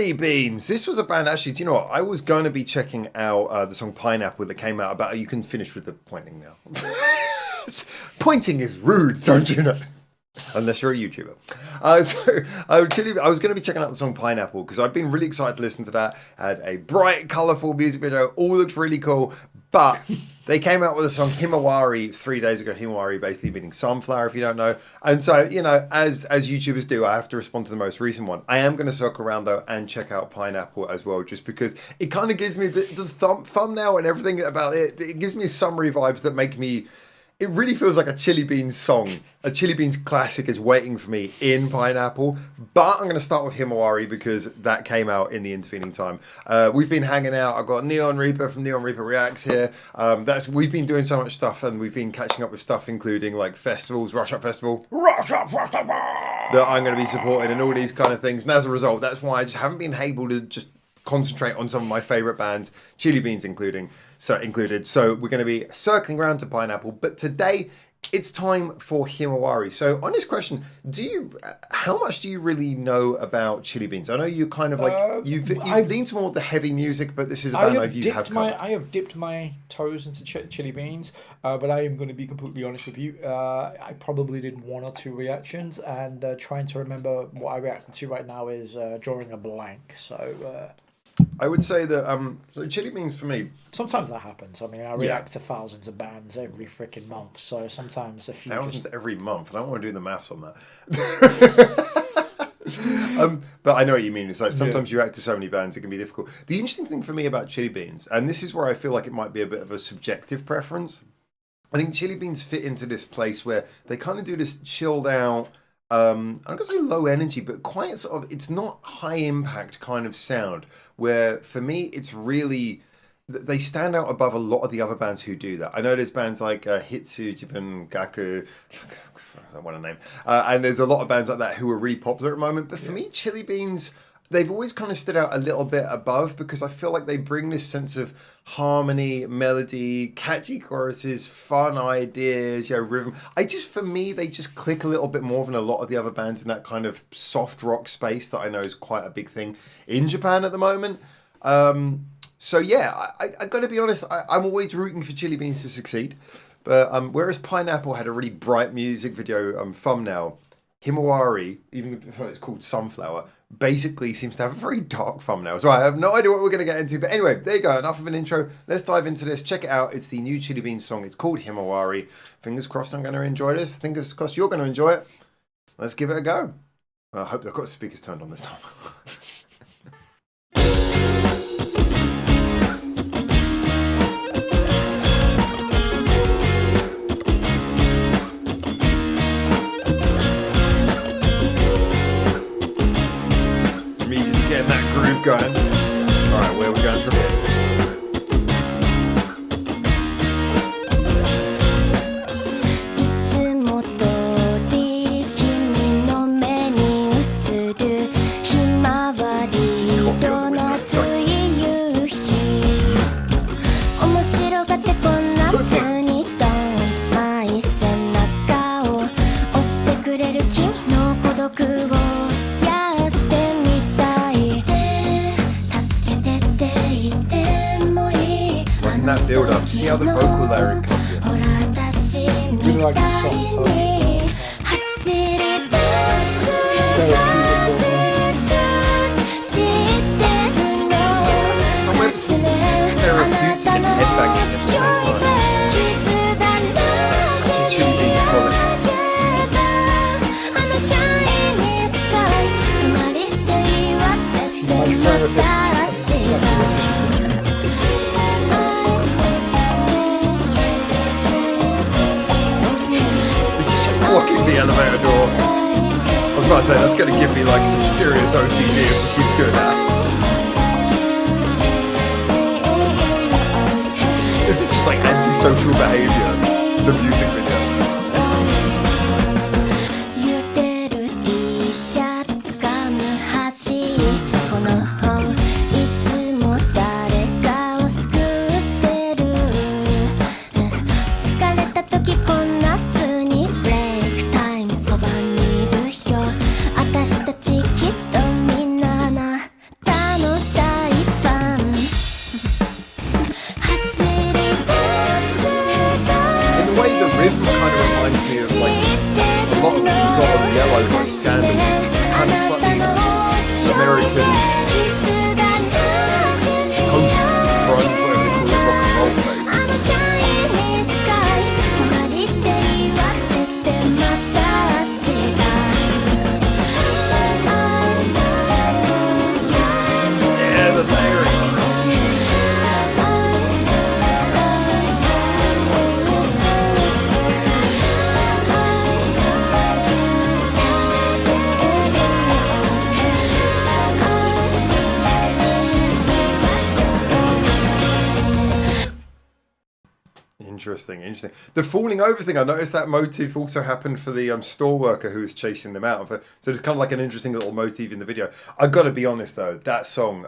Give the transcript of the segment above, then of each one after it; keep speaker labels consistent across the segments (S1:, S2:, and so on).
S1: Chili Beans. This was a band, actually, do you know what? I was going to be checking out the song Pineapple that came out about... You can finish with the pointing now. Pointing is rude, don't you know? Unless you're a YouTuber. I was going to be checking out the song Pineapple because I've been really excited to listen to that. Had a bright, colourful music video. All looked really cool. But they came out with a song Himawari 3 days ago. Himawari basically meaning sunflower, if you don't know. And so, you know, as YouTubers do, I have to respond to the most recent one. I am going to circle around, though, and check out Pineapple as well, just because it kind of gives me the thumbnail and everything about it. It gives me summary vibes that make me... It really feels like a Chili Beans song. A Chili Beans classic is waiting for me in Pineapple. But I'm going to start with Himawari because that came out in the intervening time. We've been hanging out. I've got Neon Reaper from Neon Reaper Reacts here. We've been doing so much stuff and we've been catching up with stuff including like festivals, Rush Up Festival. That I'm going to be supporting and all these kind of things. And as a result, that's why I just haven't been able to just concentrate on some of my favourite bands, Chili Beans included. So we're going to be circling around to Pineapple, but today it's time for Himawari. So on this question, how much do you really know about Chili Beans? I know you kind of like you've leaned toward the heavy music, but this is a band you have covered.
S2: I have dipped my toes into Chili Beans, but I am going to be completely honest with you. I probably did 1 or 2 reactions, and trying to remember what I reacted to right now is drawing a blank. So.
S1: I would say that so Chili Beans for me.
S2: Sometimes that happens. I mean, I react to thousands of bands every freaking month, so sometimes a few.
S1: Thousands every month. I don't want to do the maths on that. But I know what you mean. It's like sometimes you react to so many bands, it can be difficult. The interesting thing for me about Chili Beans, and this is where I feel like it might be a bit of a subjective preference. I think Chili Beans fit into this place where they kind of do this chilled out. I'm not going to say low energy, but quite sort of, it's not high impact kind of sound, where for me, it's really, they stand out above a lot of the other bands who do that. I know there's bands like Hitsu, Jiben, Gaku, I don't want to name, and there's a lot of bands like that who are really popular at the moment, but for me, Chili Beans, they've always kind of stood out a little bit above because I feel like they bring this sense of harmony, melody, catchy choruses, fun ideas, rhythm. For me, they just click a little bit more than a lot of the other bands in that kind of soft rock space that I know is quite a big thing in Japan at the moment. I got to be honest, I'm always rooting for Chili Beans to succeed. But whereas Pineapple had a really bright music video thumbnail, Himawari, even though it's called Sunflower, basically seems to have a very dark thumbnail. So I have no idea what we're going to get into. But anyway, there you go. Enough of an intro. Let's dive into this. Check it out. It's the new Chili Beans song. It's called Himawari. Fingers crossed I'm going to enjoy this. Fingers crossed you're going to enjoy it. Let's give it a go. I hope I've got the speakers turned on this time. Getting that groove going. Alright, where are we going from here? That build up, see how the vocal layering comes in.
S2: Really like the soft touch.
S1: Somewhere therapeutic and headbanging at the same time. Such a Chili Beans quality. Blocking the elevator door. I was about to say, that's going to give me like some serious OCD if we keep doing that. This is just like antisocial behaviour, the music video. American post grunge, whatever they call it, rock and roll phase. Yeah, the layering. Interesting. The falling over thing, I noticed that motif also happened for the store worker who was chasing them out. So it's kind of like an interesting little motif in the video. I got to be honest though, that song,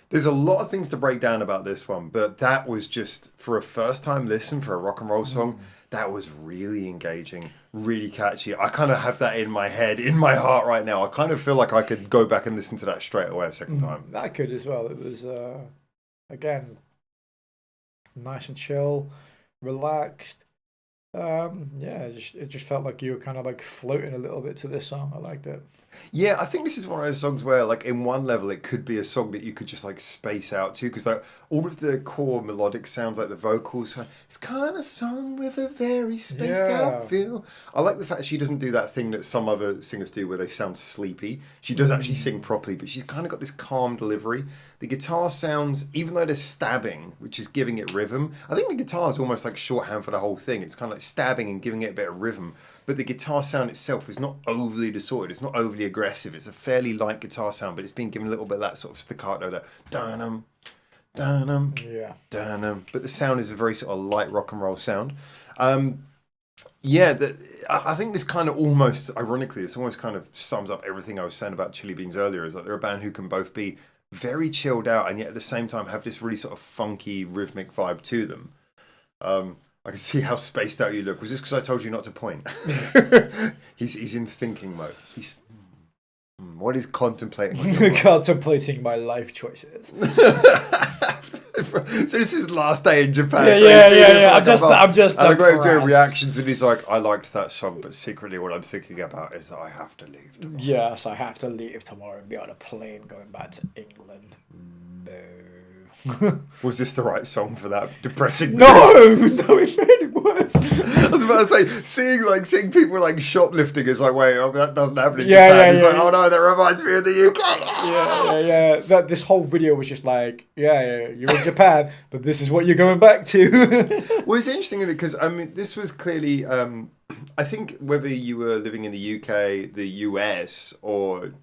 S1: there's a lot of things to break down about this one, but that was just, for a first time listen for a rock and roll song, that was really engaging, really catchy. I kind of have that in my head, in my heart right now. I kind of feel like I could go back and listen to that straight away a second time.
S2: I could as well. It was, again, nice and chill. Relaxed. It just felt like you were kind of like floating a little bit to this song. I liked it.
S1: Yeah, I think this is one of those songs where, like, in one level, it could be a song that you could just like space out to, because like all of the core melodic sounds, like the vocals, it's kind of a song with a very spaced out feel. I like the fact she doesn't do that thing that some other singers do, where they sound sleepy. She does actually sing properly, but she's kind of got this calm delivery. The guitar sounds, even though they're stabbing, which is giving it rhythm. I think the guitar is almost like shorthand for the whole thing. It's kind of like stabbing and giving it a bit of rhythm. But the guitar sound itself is not overly distorted. It's not overly aggressive. It's a fairly light guitar sound, but it's been given a little bit of that sort of staccato, that dun-dum, dun-dum, dun-dum. But the sound is a very sort of light rock and roll sound. I think this kind of almost, ironically, this almost kind of sums up everything I was saying about Chilli Beans earlier, is that they're a band who can both be very chilled out and yet at the same time have this really sort of funky rhythmic vibe to them. I can see how spaced out you look. Was this because I told you not to point? He's in thinking mode. He's what is contemplating?
S2: Contemplating my life choices.
S1: So this is last day in Japan.
S2: Yeah. I'm just.
S1: And I'm going to do reactions, and he's like, "I liked that song, but secretly, what I'm thinking about is that I have to leave tomorrow."
S2: Yes, I have to leave tomorrow and be on a plane going back to England. No.
S1: Was this the right song for that depressing?
S2: No, it made it worse.
S1: I was about to say, seeing people like shoplifting is like, wait, that doesn't happen in Japan. It's like, oh no, that reminds me of the UK.
S2: Yeah. This whole video was just like, you're in Japan, but this is what you're going back to.
S1: Well, it's interesting because I mean, this was clearly, I think whether you were living in the UK, the US, or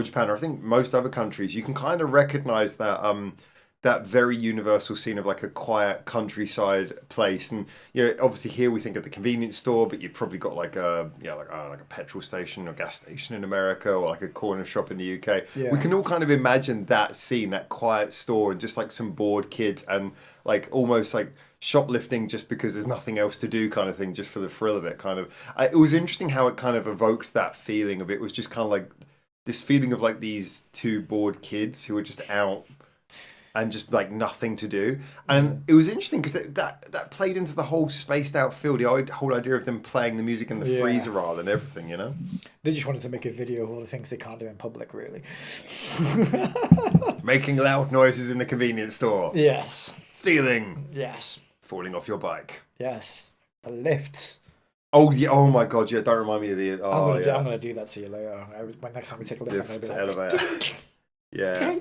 S1: Japan, or I think most other countries, you can kind of recognise that. That very universal scene of like a quiet countryside place, and obviously here we think of the convenience store, but you've probably got like a petrol station or gas station in America, or like a corner shop in the UK. We can all kind of imagine that scene, that quiet store, and just like some bored kids, and like almost like shoplifting just because there's nothing else to do, kind of thing, just for the thrill of it. Kind of, it was interesting how it kind of evoked that feeling of it was just kind of like this feeling of like these two bored kids who were just out and just like nothing to do. And it was interesting because that played into the whole spaced out feel, the whole idea of them playing the music in the freezer aisle and everything,
S2: They just wanted to make a video of all the things they can't do in public, really.
S1: Making loud noises in the convenience store.
S2: Yes.
S1: Stealing.
S2: Yes.
S1: Falling off your bike.
S2: Yes. The lifts.
S1: Oh yeah! Oh my God! Yeah, don't remind me of the. Oh,
S2: I'm gonna do that to you later. When next time we take a lift, I'm gonna be
S1: elevator. Yeah.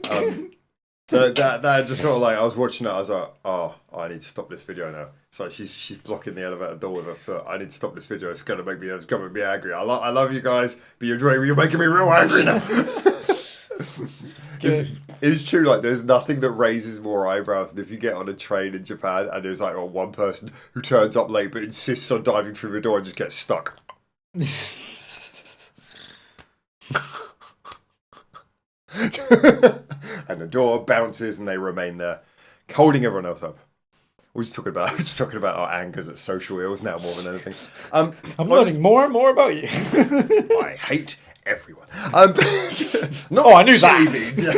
S1: That just sort of like, I was watching it, I was like, oh, I need to stop this video now. So she's blocking the elevator door with her foot. I need to stop this video. It's gonna make me angry. I love you guys, but you're making me real angry now. It is true. Like, there's nothing that raises more eyebrows than if you get on a train in Japan and there's like one person who turns up late but insists on diving through the door and just gets stuck. And the door bounces and they remain there, holding everyone else up. We're just talking about our angers at social ills now more than anything.
S2: I'm learning more and more about you.
S1: I hate everyone. I knew
S2: that.
S1: Beans, yeah.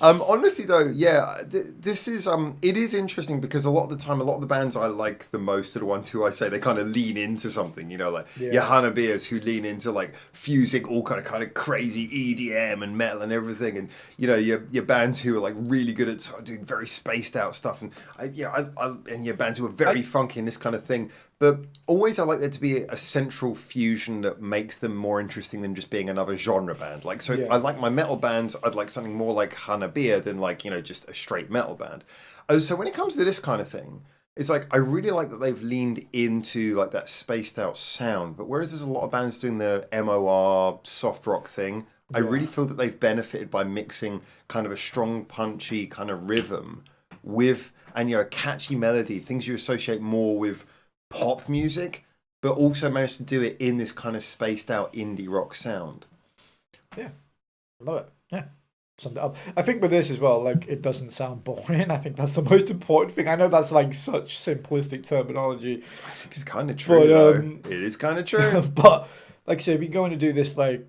S1: Honestly though, yeah, this is it is interesting because a lot of the time, a lot of the bands I like the most are the ones who I say they kind of lean into something, you know, like your Hanabias who lean into like fusing all kind of crazy EDM and metal and everything, and you know your bands who are like really good at sort of doing very spaced out stuff, and and your bands who are very funky and this kind of thing. But always I like there to be a central fusion that makes them more interesting than just being another genre band. Like, so I like my metal bands, I'd like something more like Hanabiya than like, you know, just a straight metal band. Oh, so when it comes to this kind of thing, it's like, I really like that they've leaned into like that spaced out sound. But whereas there's a lot of bands doing the MOR soft rock thing, I really feel that they've benefited by mixing kind of a strong, punchy kind of rhythm with, and you know, a catchy melody, things you associate more with pop music, but also managed to do it in this kind of spaced out indie rock sound.
S2: Yeah, love it. Yeah, summed it up. I think with this as well, like it doesn't sound boring. I think that's the most important thing. I know that's like such simplistic terminology.
S1: I think it's kind of true, though. It is kind of true.
S2: But like I say, we're going to do this like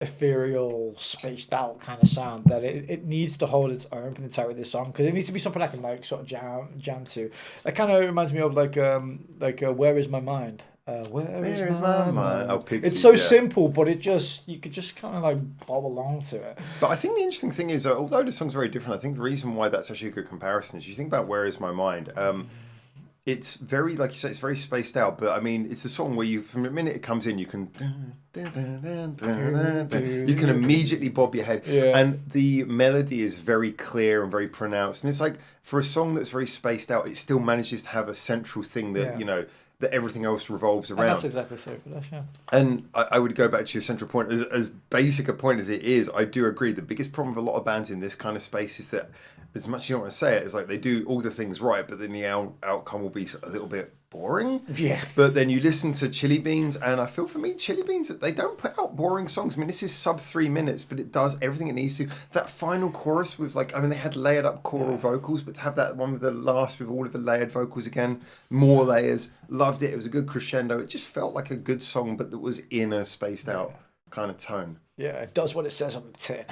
S2: ethereal, spaced out kind of sound that it needs to hold its own for the entirety of this song, because it needs to be something I can like sort of jam to. It kind of reminds me of like Where Is My Mind? Where is my mind?
S1: Oh, Pixies,
S2: it's so simple, but you could just kind of like bob along to it.
S1: But I think the interesting thing is, although this song's very different, I think the reason why that's actually a good comparison is you think about Where Is My Mind. It's very, like you say, it's very spaced out, but I mean, it's the song where you, from the minute it comes in, you can immediately bob your head, and the melody is very clear and very pronounced, and it's like, for a song that's very spaced out, it still manages to have a central thing that, you know, that everything else revolves around.
S2: And that's exactly so for this, yeah.
S1: And I would go back to your central point, as basic a point as it is, I do agree, the biggest problem with a lot of bands in this kind of space is that, as much as you don't want to say it, it's like they do all the things right, but then the outcome will be a little bit boring.
S2: Yeah.
S1: But then you listen to Chili Beans, and I feel for me, Chili Beans, that they don't put out boring songs. I mean, this is sub 3 minutes, but it does everything it needs to. That final chorus with like, I mean, they had layered up choral vocals, but to have that one with the last with all of the layered vocals again, more layers, loved it. It was a good crescendo. It just felt like a good song, but that was in a spaced out kind of tone.
S2: Yeah, it does what it says on the tin.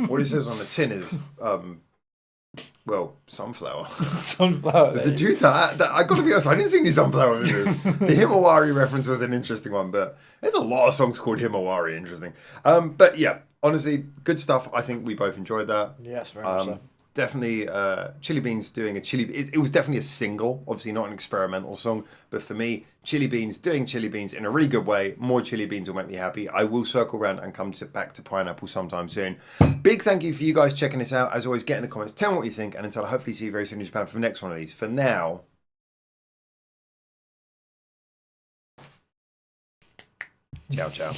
S1: What it says on the tin is, well, sunflower.
S2: Sunflower.
S1: Does it do that? I got to be honest, I didn't see any sunflower videos. The Himawari reference was an interesting one, but there's a lot of songs called Himawari. Interesting. But yeah, honestly, good stuff. I think we both enjoyed that.
S2: Yes, very much so.
S1: Definitely, Chili Beans doing a Chili. It was definitely a single, obviously not an experimental song, but for me, Chili Beans doing Chili Beans in a really good way. More Chili Beans will make me happy. I will circle around and come back to Pineapple sometime soon. Big thank you for you guys checking this out. As always, get in the comments, tell me what you think, and until I hopefully see you very soon in Japan for the next one of these. For now, ciao, ciao.